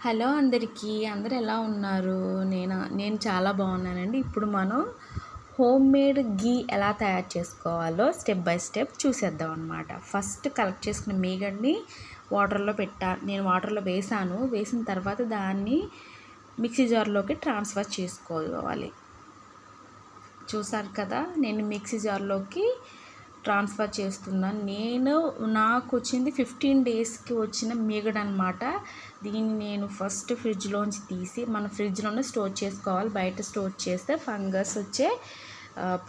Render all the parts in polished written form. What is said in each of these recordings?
Hello అందరికీ, అందరూ ఎలా ఉన్నారు? నేను చాలా బాగున్నానండి. ఇప్పుడు మనం హోమ్ మేడ్ ఘీ ఎలా తయారు చేసుకోవాలో స్టెప్ బై స్టెప్ చూసేద్దాం అనమాట. ఫస్ట్ కలెక్ట్ చేసుకున్న మీగడని వాటర్లో నేను వాటర్లో వేసిన తర్వాత దాన్ని మిక్సీ జార్లోకి ట్రాన్స్ఫర్ చేసుకోవాలి. చూసారు కదా, నేను మిక్సీ జార్లోకి ట్రాన్స్ఫర్ చేస్తున్నాను. నాకు వచ్చింది 15 డేస్కి వచ్చిన మీగడ అనమాట. దీన్ని నేను ఫస్ట్ ఫ్రిడ్జ్లోంచి తీసి మన ఫ్రిడ్జ్లోనే స్టోర్ చేసుకోవాలి. బయట స్టోర్ చేస్తే ఫంగస్ వచ్చే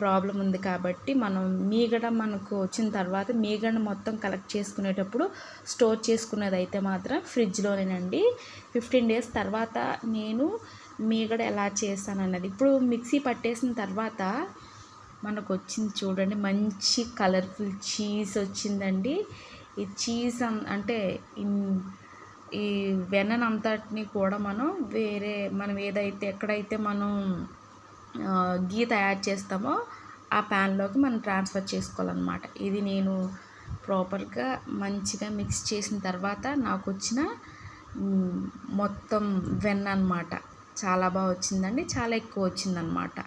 ప్రాబ్లం ఉంది కాబట్టి మనకు వచ్చిన తర్వాత మీగడ మొత్తం కలెక్ట్ చేసుకునేటప్పుడు స్టోర్ చేసుకునేది అయితే మాత్రం ఫ్రిడ్జ్లోనేనండి. 15 డేస్ తర్వాత నేను మీగడ ఎలా చేస్తానన్నది ఇప్పుడు మిక్సీ పట్టేసిన తర్వాత మనకు వచ్చింది చూడండి, మంచి కలర్ఫుల్ చీజ్ వచ్చిందండి. ఈ చీజ్ అంటే ఈ వెన్ననంతటిని కూడా మనం ఎక్కడైతే మనం ఘీ తయారు చేస్తామో ఆ ప్యాన్లోకి మనం ట్రాన్స్ఫర్ చేసుకోవాలన్నమాట. ఇది నేను ప్రాపర్గా మంచిగా మిక్స్ చేసిన తర్వాత నాకు వచ్చిన మొత్తం వెన్న అన్నమాట. చాలా బాగా వచ్చిందండి, చాలా ఎక్కువ వచ్చిందనమాట.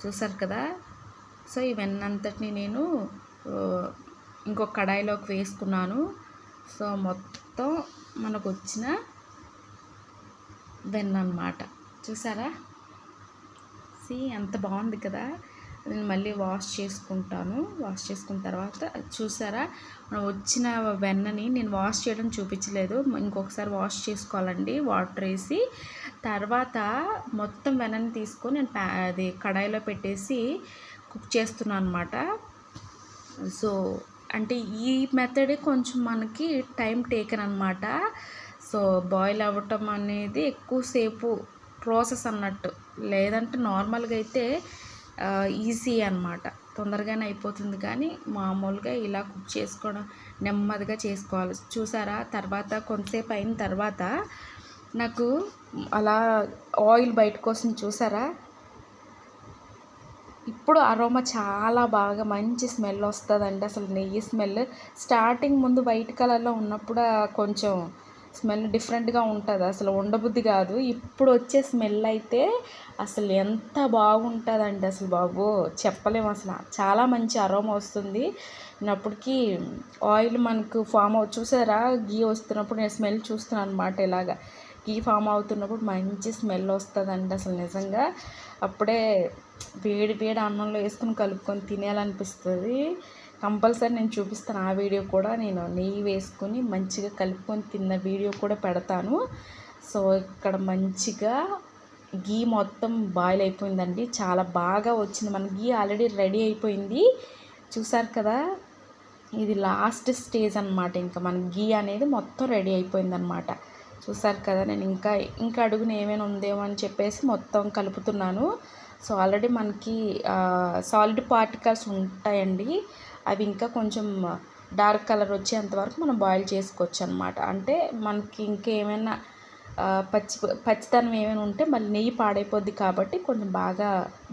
చూసారు కదా. సో ఈ వెన్నంతటిని నేను ఇంకొక కడాయిలోకి వేసుకున్నాను. సో మొత్తం మనకు వచ్చిన వెన్న అన్నమాట. చూసారా, ఎంత బాగుంది కదా. నేను మళ్ళీ వాష్ చేసుకున్న తర్వాత చూసారా, మనం వచ్చిన వెన్నని నేను వాష్ చేయడం చూపించలేదు, ఇంకొకసారి వాష్ చేసుకోవాలండి వాటర్ వేసి. తర్వాత మొత్తం వెన్నని తీసుకొని నేను అది కడాయిలో పెట్టేసి కుక్ చేస్తున్నాను అనమాట. సో అంటే ఈ మెథడే కొంచెం మనకి టైం టేకన్ అనమాట. సో బాయిల్ అవ్వటం అనేది ఎక్కువసేపు ప్రాసెస్ అన్నట్టు, లేదంటే నార్మల్గా అయితే ఈజీ అనమాట, తొందరగానే అయిపోతుంది. కానీ మామూలుగా ఇలా కుక్ చేసుకోవడం నెమ్మదిగా చేసుకోవాలి. చూసారా, తర్వాత కొంతసేపు అయిన తర్వాత నాకు అలా ఆయిల్ బయటకు వస్తుంది. చూసారా, ఇప్పుడు అరోమా చాలా బాగా మంచి స్మెల్ వస్తుందండి. అసలు నెయ్యి స్మెల్ స్టార్టింగ్ ముందు వైట్ కలర్లో ఉన్నప్పుడు కొంచెం స్మెల్ డిఫరెంట్గా ఉంటుంది, అసలు ఉండబుద్ధి కాదు. ఇప్పుడు వచ్చే స్మెల్ అయితే అసలు ఎంత బాగుంటుందండి, అసలు బాబు చెప్పలేము. అసలు చాలా మంచి అరోమా వస్తుంది. అప్పటికి ఆయిల్ మనకు ఫామ్ చూసారా, గీ వస్తున్నప్పుడు నేను స్మెల్ చూస్తున్నాను అనమాట. ఇలాగా గీ ఫామ్ అవుతున్నప్పుడు మంచి స్మెల్ వస్తుందండి అసలు నిజంగా. అప్పుడే వేడి వేడి అన్నంలో వేసుకుని కలుపుకొని తినేయాలనిపిస్తుంది. కంపల్సరీ నేను చూపిస్తాను ఆ వీడియో కూడా. నేను నెయ్యి వేసుకొని మంచిగా కలుపుకొని తిన్న వీడియో కూడా పెడతాను. సో ఇక్కడ మంచిగా గీ మొత్తం బాయిల్ అయిపోయిందండి, చాలా బాగా వచ్చింది. మన గీ ఆల్రెడీ రెడీ అయిపోయింది. చూసారు కదా, ఇది లాస్ట్ స్టేజ్ అనమాట. ఇంకా మన గీ అనేది మొత్తం రెడీ అయిపోయిందనమాట. చూసారు కదా, నేను ఇంకా అడుగున ఏమైనా ఉందేమో అని చెప్పేసి మొత్తం కలుపుతున్నాను. సో ఆల్రెడీ మనకి సాలిడ్ పార్టికల్స్ ఉంటాయండి, అవి ఇంకా కొంచెం డార్క్ కలర్ వచ్చేంతవరకు మనం బాయిల్ చేసుకోవచ్చు అనమాట. అంటే మనకి ఇంకేమైనా పచ్చితనం ఏమైనా ఉంటే మళ్ళీ నెయ్యి పాడైపోద్ది కాబట్టి కొంచెం బాగా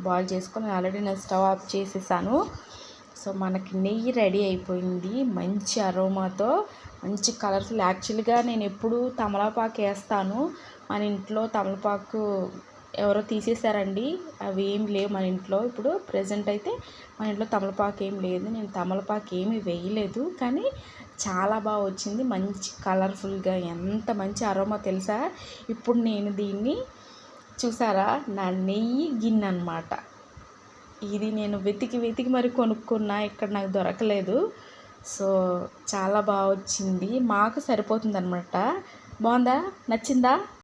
బాయిల్ చేసుకొని ఆల్రెడీ నేను స్టవ్ ఆఫ్ చేసేసాను. సో మనకి నెయ్యి రెడీ అయిపోయింది మంచి అరోమాతో, మంచి కలర్ఫుల్. యాక్చువల్గా నేను ఎప్పుడు తమలపాకు వేస్తాను, మన ఇంట్లో తమలపాకు ఎవరో తీసేశారండి, అవి ఏం లేవు మన ఇంట్లో. ఇప్పుడు ప్రజెంట్ అయితే మన ఇంట్లో తమలపాకు ఏం లేదు, నేను తమలపాకు ఏమీ వేయలేదు. కానీ చాలా బాగా వచ్చింది, మంచి కలర్ఫుల్గా, ఎంత మంచి అరోమా తెలుసా. ఇప్పుడు నేను దీన్ని చూసారా, నా నెయ్యి గిన్నె అనమాట. ఇది నేను వెతికి మరి కొనుక్కున్నా, ఇక్కడ నాకు దొరకలేదు. సో చాలా బాగా వచ్చింది, మాకు సరిపోతుంది అనమాట. బాగుందా, నచ్చిందా?